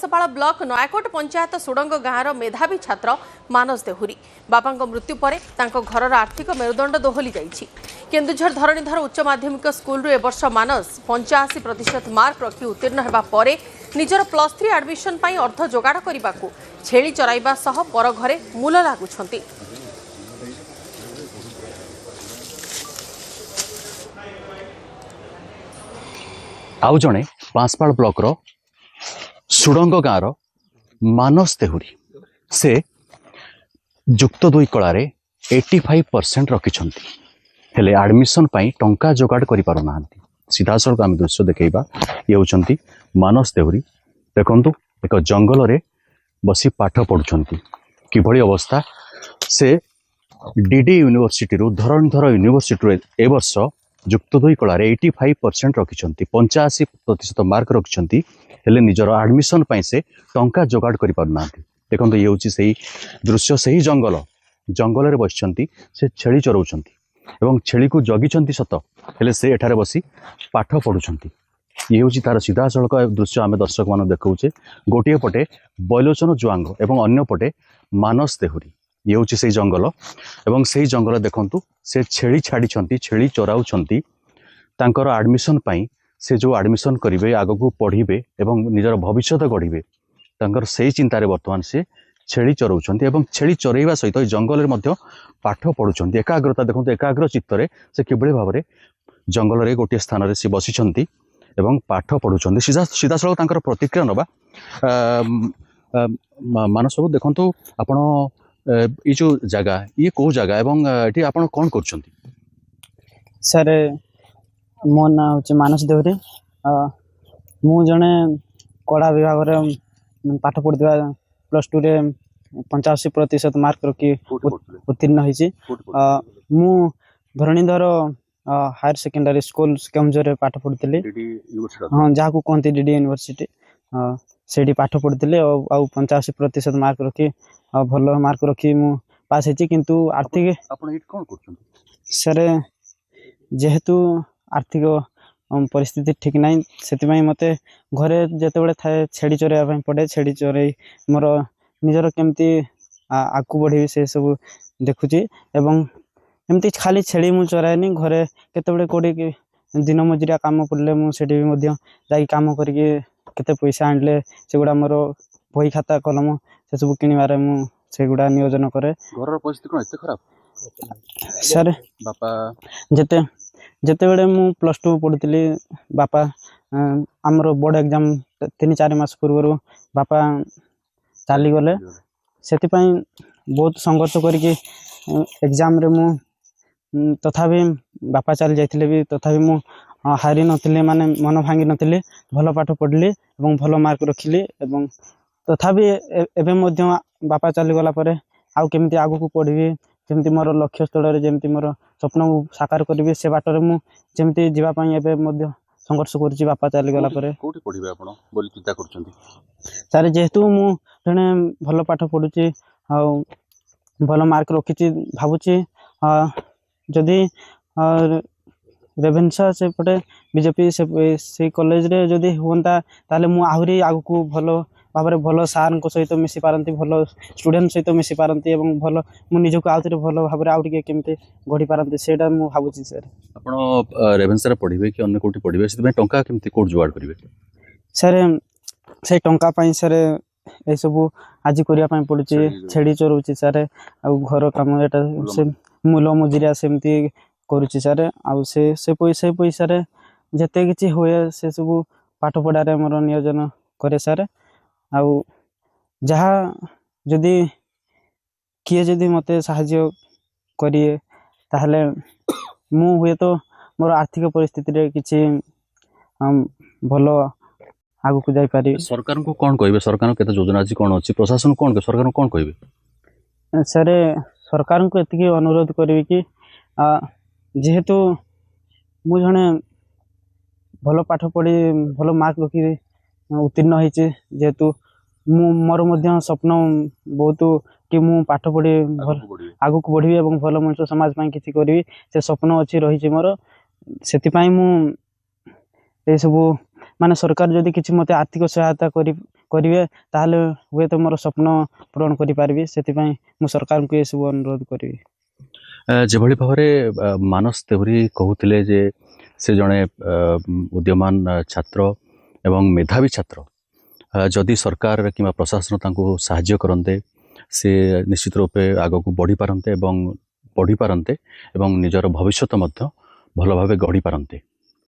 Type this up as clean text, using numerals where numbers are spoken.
सपाल block नयाकोट panchayat सुडंग गाँवर मेधावी छात्र मानस देहुरी बापा मृत्यु पर घर आर्थिक मेरुदंड दोहली जाइछि। केन्दुझर धरणीधर उच्च माध्यमिक स्कूल ए वर्ष मानस 85% मार्क रखी उत्तीर्ण होगा पर निजर +3 एडमिशन पाई अर्थ जोगाड़ करने को छेली चराइबा सह पर घरे मूल लागुछंती। आउ जणे बांसपाड़ ब्लॉक रो सुडंग गाँवर मानस देहुरी से जुक्त 2 कला 85% रखिछंती हेले एडमिशन पाई टंका जोगाड़ करि पारु नाहंती। सीधा सड़क आम दृश्य देखा ये होचंती मानस देहुरी। देखंतु एक जंगल रे बसी पाठ पढ़ुछंती किभଳି अवस्था से डीडी यूनिवर्सिटी रु धरणीधर यूनिवर्सिटी ए वर्ष जुक्त 2 कला 85% रखिछंती 85% मार्क रखिछंती हेले निजर एडमिशन पाई से टंका जोगाड़ करि पारु नाहंती। देखंतु ये होची सही दृश्य सही जंगल रे बसिछंती से छेली चराउछंती एवं छेली को जगिछंती सत हेले से एठारे बसी पाठ पढ़ुछंती। ये होची तार सीधा सड़क दृश्य आम दर्शक मान देखौचे। गोटे पटे बैलोचन जुआंग एवं अन्य पटे मानस देहुरी। ये होची सही जंगल एवं सही जंगल देखंतु से छेली छाड़ी छेली चराउछंती तांकर एडमिशन पाई से जो एडमिशन करेंगे आगक पढ़े एवं निजर भविष्य गढ़े तांकर से चिंतार बर्तमान से छेली चराउछंती एवं छेली चरइबा सहित जंगल में पाठ पढ़ुछंती। एकाग्रता देखो एकाग्र चित्तर से किभଳି भाव जंगल में गोटे स्थान में सी बसिछंती एवं पाठ पढ़ुछंती। सीधा सड़क तांकर प्रतिक्रिया नबा मानस बाबू देखंतु आपण ये जो जगह ये कौ जगह एवं ये आपण कौन करछंती? सर मो ना हूँ मानस देहुरी मु जड़े कला विभाग पाठ पढ़ा +2 रे 85% मार्क रखी उत्तीर्ण होती। मु धरणीधर हायर सेकेंडरी स्कूल केमझर पाठ पढ़ी हाँ जहाँ को कहते डीडी यूनिवर्सिटी से पाठ पढ़ी आ 85% मार्क रखी भल मार्क रखी मु पास होती किंतु आर्थिक सर जेहेतु आर्थिक परिस्थिति ठीक ना से मत घरे जिते थाए छेड़ी चरवाई पड़े छेड़ी चरई मोर निजर केमती आगू बढ़ी से सब देखुची एवं एमती खाली छेड़ी मु चराएनी घरे केते कोड़ी दिन मजुरिया काम पड़े मुझे जा कम करके केते पैसा आनले से गुड़ा मोर बही खाता कलम से सब किणवार मुझेगुड़ा नियोजन करे। घर परिस्थिति कौन एते खराब सर बापा जेते जेतेबेले मु +2 पढ़ुଥିଲି बापा आमर बोर्ड एग्जाम 3-4 मास पूर्व बापा चली गले से बहुत संघर्ष करके एग्जाम रे मु तथापि बापा चली जाते भी तथापि मु हारी नथिले माने मन भांगी नथिले भल पाठ पढ़ली एवं भल मार्क रखिली एवं तथापि एबे मध्य बापा चली गला परे आउ केमती आगु को पढ़ी जमती मोर लक्ष्य स्थल रे जमती मोर स्वप्न साकार करी से बाटर मु जमती जीवा पई एबे मध्य संघर्ष करूची बापा चली गला परे। कोठी पढ़िबे आपण बोली चिंता करछंती? सारे जेहेतु मु जने भल पाठ पढुची आ भल मार्क रखिची भाबुची जदि रेभेन्सा से पटे बीजेपी से कॉलेज रे जदि होंता ताले मु आहुरी आगु को भल भाव भल सार सहित मिसी पारती भल स्टूडेंट सहित मिसी पारती एवं भल मु निजको आउथरे भल भाव आउ टिके केमते गढ़ी पारती सेटा मु भाबुची। सर आपण रेभेन्सा रे पढ़िबे कि अन्य कोठी पढ़िबे से टंका केमते कोड जुगाड़ करिवे? सर से टंका पई सर ए सब आज करिया पई पड़ुची छेड़ी चरुची सर आ घर काम एटा से मूल मजुरिया सेमती करूची सर आ से पैसा रे जते किछि होए से सब पाठ पढ़ा रे मोर नियोजन करे सर आउ जहाँ जदि किए जदि मते साहाय्य करिए ताहले मु हुए तो मोर आर्थिक परिस्थिति रे किछि भलो आगु को जाई पारी। सरकार को कोन कहबे? सरकार केते योजना अछि कोन अछि प्रशासन कोन के सरकार कोन कहबे? सर सरकार को एतिके अनुरोध करबी कि जेहेतु मु जने भलो पाठ पढ़ी भलो मार्क रखी उत्तीर्ण होइचे जेहेतु मोर मध्य स्वप्न बहुत कि मु पाठ पढ़ी आगु को बढ़ी एवं भल मनुष्य समाज पाई किछि करबी से स्वप्न अछि रही मोर से मु ए सब ମାନେ ସରକାର ଯଦି କିଛି ମୋତେ ଆର୍ଥିକ ସହାୟତା କରିବେ ତାହେଲେ ହୁଏତ ମୋର ସ୍ୱପ୍ନ ପୂରଣ କରିପାରିବି। ସେଥିପାଇଁ ମୁଁ ସରକାରଙ୍କୁ ଏସବୁ ଅନୁରୋଧ କରିବି। ଯେଭଳି ଭାବରେ ମାନସ ଦେହୁରୀ କହୁଥିଲେ ଯେ ସେ ଜଣେ ଉଦୀୟମାନ ଛାତ୍ର ଏବଂ ମେଧାବୀ ଛାତ୍ର। ଯଦି ସରକାର କିମ୍ବା ପ୍ରଶାସନ ତାଙ୍କୁ ସାହାଯ୍ୟ କରନ୍ତେ ସେ ନିଶ୍ଚିତ ରୂପେ ଆଗକୁ ବଢ଼ିପାରନ୍ତେ ଏବଂ ନିଜର ଭବିଷ୍ୟତ ମଧ୍ୟ ଭଲ ଭାବେ ଗଢ଼ିପାରନ୍ତେ।